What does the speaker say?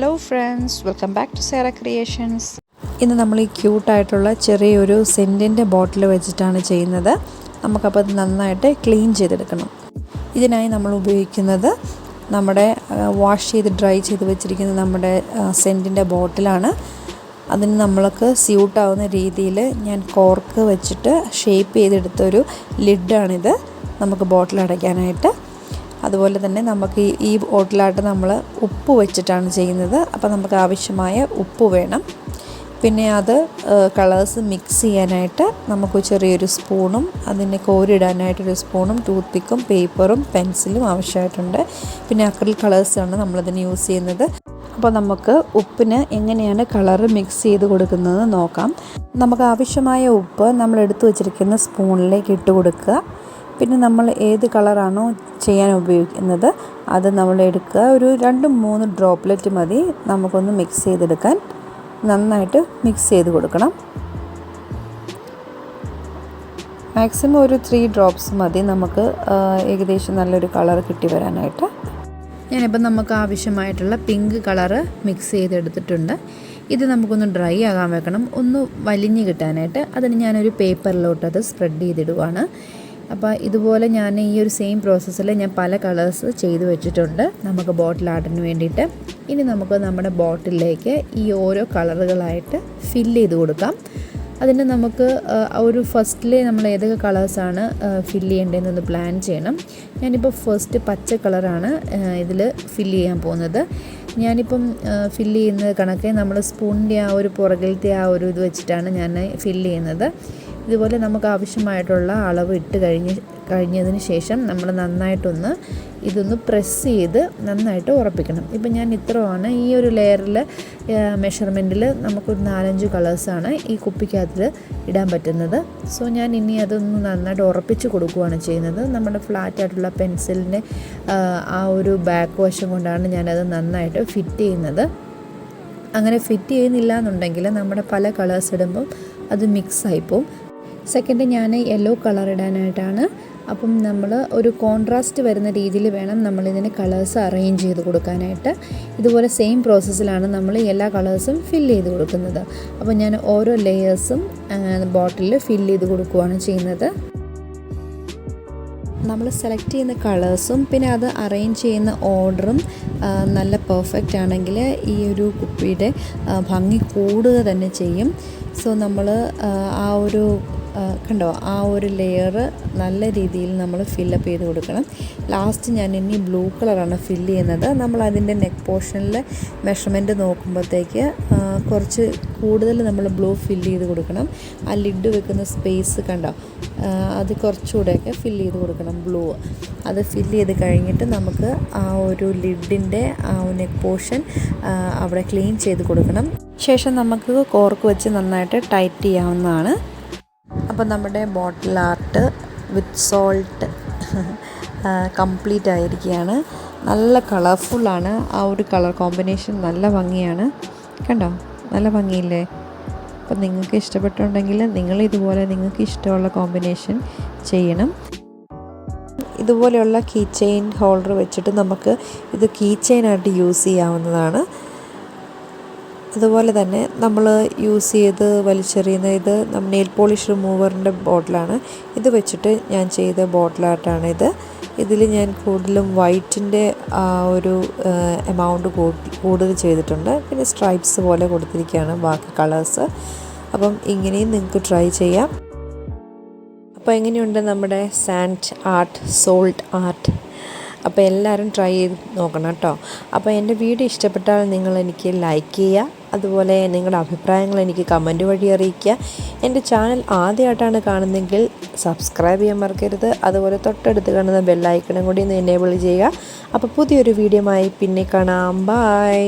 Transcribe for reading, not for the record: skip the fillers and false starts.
Hello friends, welcome back to Sera creations. ഇന്ന് നമ്മൾ ഈ ക്യൂട്ടായിട്ടുള്ള ചെറിയൊരു സെൻറ്റിൻ്റെ ബോട്ടിൽ വെച്ചിട്ടാണ് ചെയ്യുന്നത്. നമുക്കപ്പോൾ അത് നന്നായിട്ട് ക്ലീൻ ചെയ്തെടുക്കണം. ഇതിനായി നമ്മൾ ഉപയോഗിക്കുന്നത് നമ്മുടെ വാഷ് ചെയ്ത് ഡ്രൈ ചെയ്ത് വെച്ചിരിക്കുന്ന നമ്മുടെ സെൻറ്റിൻ്റെ ബോട്ടിലാണ്. അതിന് നമ്മൾക്ക് സ്യൂട്ടാവുന്ന രീതിയിൽ ഞാൻ കോർക്ക് വെച്ചിട്ട് ഷേപ്പ് ചെയ്തെടുത്തൊരു ലിഡാണിത് നമുക്ക് ബോട്ടിൽ അടയ്ക്കാനായിട്ട്. അതുപോലെ തന്നെ നമുക്ക് ഈ ബോട്ടിലായിട്ട് നമ്മൾ ഉപ്പ് വെച്ചിട്ടാണ് ചെയ്യുന്നത്. അപ്പോൾ നമുക്ക് ആവശ്യമായ ഉപ്പ് വേണം. പിന്നെ അത് കളേഴ്സ് മിക്സ് ചെയ്യാനായിട്ട് നമുക്ക് ചെറിയൊരു സ്പൂണും അതിനെ കോരിടാനായിട്ടൊരു സ്പൂണും ടൂത്ത് പിക്കും പേപ്പറും പെൻസിലും ആവശ്യമായിട്ടുണ്ട്. പിന്നെ അക്രിൽ കളേഴ്സാണ് നമ്മളതിന് യൂസ് ചെയ്യുന്നത്. അപ്പോൾ നമുക്ക് ഉപ്പിന് എങ്ങനെയാണ് കളറ് മിക്സ് ചെയ്ത് കൊടുക്കുന്നത് നോക്കാം. നമുക്ക് ആവശ്യമായ ഉപ്പ് നമ്മൾ എടുത്തു വച്ചിരിക്കുന്ന സ്പൂണിലേക്ക് ഇട്ട് കൊടുക്കുക. പിന്നെ നമ്മൾ ഏത് കളറാണോ ചെയ്യാൻ ഉപയോഗിക്കുന്നത് അത് നമ്മൾ എടുക്കുക. ഒരു 2-3 ഡ്രോപ്ലെറ്റ് മതി നമുക്കൊന്ന് മിക്സ് ചെയ്തെടുക്കാൻ. നന്നായിട്ട് മിക്സ് ചെയ്ത് കൊടുക്കണം. മാക്സിമം ഒരു 3 ഡ്രോപ്സ് മതി നമുക്ക് ഏകദേശം നല്ലൊരു കളർ കിട്ടി വരാനായിട്ട്. ഞാനിപ്പോൾ നമുക്ക് ആവശ്യമായിട്ടുള്ള പിങ്ക് കളറ് മിക്സ് ചെയ്തെടുത്തിട്ടുണ്ട്. ഇത് നമുക്കൊന്ന് ഡ്രൈ ആകാൻ വെക്കണം, ഒന്ന് വലിഞ്ഞ് കിട്ടാനായിട്ട്. അതിന് ഞാനൊരു പേപ്പറിലോട്ട് അത് സ്പ്രെഡ് ചെയ്തിടുവാണ്. അപ്പോൾ ഇതുപോലെ ഞാൻ ഈ ഒരു സെയിം പ്രോസസ്സിൽ ഞാൻ പല കളേഴ്സ് ചെയ്ത് വെച്ചിട്ടുണ്ട് നമുക്ക് ബോട്ടിൽ ആർട്ടിന് വേണ്ടിയിട്ട്. ഇനി നമുക്ക് നമ്മുടെ ബോട്ടിലേക്ക് ഈ ഓരോ കളറുകളായിട്ട് ഫില്ല് ചെയ്ത് കൊടുക്കാം. അതിന് നമുക്ക് ഒരു ഫസ്റ്റിൽ നമ്മൾ ഏതൊക്കെ കളേഴ്സാണ് ഫില്ല് ചെയ്യേണ്ടതെന്നൊന്ന് പ്ലാൻ ചെയ്യണം. ഞാനിപ്പോൾ ഫസ്റ്റ് പച്ച കളറാണ് ഇതിൽ ഫില്ല് ചെയ്യാൻ പോകുന്നത്. ഞാനിപ്പം ഫില്ല് ചെയ്യുന്നത് കണക്കെ നമ്മൾ സ്പൂണിൻ്റെ ആ ഒരു പുറകിലത്തെ ആ ഒരു ഇത് വെച്ചിട്ടാണ് ഞാൻ ഫില്ല് ചെയ്യുന്നത്. ഇതുപോലെ നമുക്ക് ആവശ്യമായിട്ടുള്ള അളവ് ഇട്ട് കഴിഞ്ഞതിന് ശേഷം നമ്മൾ നന്നായിട്ടൊന്ന് ഇതൊന്ന് പ്രസ് ചെയ്ത് നന്നായിട്ട് ഉറപ്പിക്കണം. ഇപ്പം ഞാൻ ഇത്രയാണ് ഈ ഒരു ലെയറിൽ മെഷർമെൻറ്റിൽ നമുക്കൊരു 4-5 കളേഴ്സാണ് ഈ കുപ്പിക്കകത്ത് ഇടാൻ പറ്റുന്നത്. സോ ഞാൻ ഇനി അതൊന്ന് നന്നായിട്ട് ഉറപ്പിച്ച് കൊടുക്കുകയാണ് ചെയ്യുന്നത്. നമ്മുടെ ഫ്ലാറ്റായിട്ടുള്ള പെൻസിലിൻ്റെ ആ ഒരു ബാക്ക് വശം കൊണ്ടാണ് ഞാനത് നന്നായിട്ട് ഫിറ്റ് ചെയ്യുന്നത്. അങ്ങനെ ഫിറ്റ് ചെയ്യുന്നില്ല എന്നുണ്ടെങ്കിൽ നമ്മുടെ പല കളേഴ്സ് ഇടുമ്പം അത് മിക്സായിപ്പോവും. സെക്കൻഡ് ഞാൻ യെല്ലോ കളർ ഇടാനായിട്ടാണ്. അപ്പം നമ്മൾ ഒരു കോൺട്രാസ്റ്റ് വരുന്ന രീതിയിൽ വേണം നമ്മളിതിന് കളേഴ്സ് അറേഞ്ച് ചെയ്ത് കൊടുക്കാനായിട്ട്. ഇതുപോലെ സെയിം പ്രോസസ്സിലാണ് നമ്മൾ എല്ലാ കളേഴ്സും ഫില്ല് ചെയ്ത് കൊടുക്കുന്നത്. അപ്പോൾ ഞാൻ ഓരോ ലെയേഴ്സും ബോട്ടിലിൽ ഫില്ല് ചെയ്ത് കൊടുക്കുകയാണ് ചെയ്യുന്നത്. നമ്മൾ സെലക്ട് ചെയ്യുന്ന കളേഴ്സും പിന്നെ അത് അറേഞ്ച് ചെയ്യുന്ന ഓർഡറും നല്ല പെർഫെക്റ്റ് ആണെങ്കിൽ ഈ ഒരു കുപ്പിയുടെ ഭംഗി കൂടുക തന്നെ ചെയ്യും. സോ നമ്മൾ ആ ഒരു കണ്ടോ ആ ഒരു ലെയർ നല്ല രീതിയിൽ നമ്മൾ ഫില്ലപ്പ് ചെയ്ത് കൊടുക്കണം. ലാസ്റ്റ് ഞാൻ ഇനി ബ്ലൂ കളറാണ് ഫില്ല് ചെയ്യുന്നത്. നമ്മൾ അതിൻ്റെ നെക്ക് പോർഷനിൽ മെഷർമെൻറ്റ് നോക്കുമ്പോഴത്തേക്ക് കുറച്ച് കൂടുതൽ നമ്മൾ ബ്ലൂ ഫില്ല് ചെയ്ത് കൊടുക്കണം. ആ ലിഡ് വെക്കുന്ന സ്പേസ് കണ്ടോ അത് കുറച്ചുകൂടെയൊക്കെ ഫില്ല് ചെയ്ത് കൊടുക്കണം ബ്ലൂ. അത് ഫില്ല് ചെയ്ത് കഴിഞ്ഞിട്ട് നമുക്ക് ആ ഒരു ലിഡിൻ്റെ ആ നെക്ക് പോർഷൻ അവിടെ ക്ലീൻ ചെയ്ത് കൊടുക്കണം. ശേഷം നമുക്ക് കോർക്ക് വെച്ച് നന്നായിട്ട് ടൈറ്റ് ചെയ്യാവുന്നതാണ്. അപ്പോൾ നമ്മുടെ ബോട്ടിൽ ആർട്ട് വിത്ത് സോൾട്ട് കംപ്ലീറ്റ് ആയിരിക്കുകയാണ്. നല്ല കളർഫുള്ളാണ്. ആ ഒരു കളർ കോമ്പിനേഷൻ നല്ല ഭംഗിയാണ്. കണ്ടോ നല്ല ഭംഗിയില്ലേ? അപ്പോൾ നിങ്ങൾക്ക് ഇഷ്ടപ്പെട്ടുണ്ടെങ്കിൽ നിങ്ങളിതുപോലെ നിങ്ങൾക്ക് ഇഷ്ടമുള്ള കോമ്പിനേഷൻ ചെയ്യണം. ഇതുപോലെയുള്ള കീ ചെയിൻ ഹോൾഡർ വെച്ചിട്ട് നമുക്ക് ഇത് കീ ചെയിനായിട്ട് യൂസ് ചെയ്യാവുന്നതാണ്. അതുപോലെ തന്നെ നമ്മൾ യൂസ് ചെയ്ത് വലിച്ചെറിയുന്ന ഇത് നെയിൽ പോളിഷ് റിമൂവറിൻ്റെ ബോട്ടിലാണ്. ഇത് വെച്ചിട്ട് ഞാൻ ചെയ്ത ബോട്ടിലായിട്ടാണിത്. ഇതിൽ ഞാൻ കൂടുതലും വൈറ്റിൻ്റെ ആ ഒരു എമൗണ്ട് കൂടുതൽ ചെയ്തിട്ടുണ്ട്. പിന്നെ സ്ട്രൈപ്സ് പോലെ കൊടുത്തിരിക്കുകയാണ് ബാക്കി കളേഴ്സ്. അപ്പം ഇങ്ങനെയും നിങ്ങൾക്ക് ട്രൈ ചെയ്യാം. അപ്പോൾ എങ്ങനെയുണ്ട് നമ്മുടെ സാൻഡ് ആർട്ട്, സോൾട്ട് ആർട്ട്? അപ്പോൾ എല്ലാവരും ട്രൈ ചെയ്ത് നോക്കണം കേട്ടോ. അപ്പോൾ എൻ്റെ വീഡിയോ ഇഷ്ടപ്പെട്ടാൽ നിങ്ങൾ എനിക്ക് ലൈക്ക് ചെയ്യുക. അതുപോലെ നിങ്ങളുടെ അഭിപ്രായങ്ങൾ എനിക്ക് കമൻറ്റ് വഴി അറിയിക്കുക. എൻ്റെ ചാനൽ ആദ്യമായിട്ടാണ് കാണുന്നതെങ്കിൽ സബ്സ്ക്രൈബ് ചെയ്യാൻ മറക്കരുത്. അതുപോലെ തൊട്ടടുത്ത് കാണുന്ന ബെല്ലൈക്കണും കൂടി ഒന്ന് എനേബിൾ ചെയ്യുക. അപ്പോൾ പുതിയൊരു വീഡിയോയുമായി പിന്നെ കാണാം. ബൈ.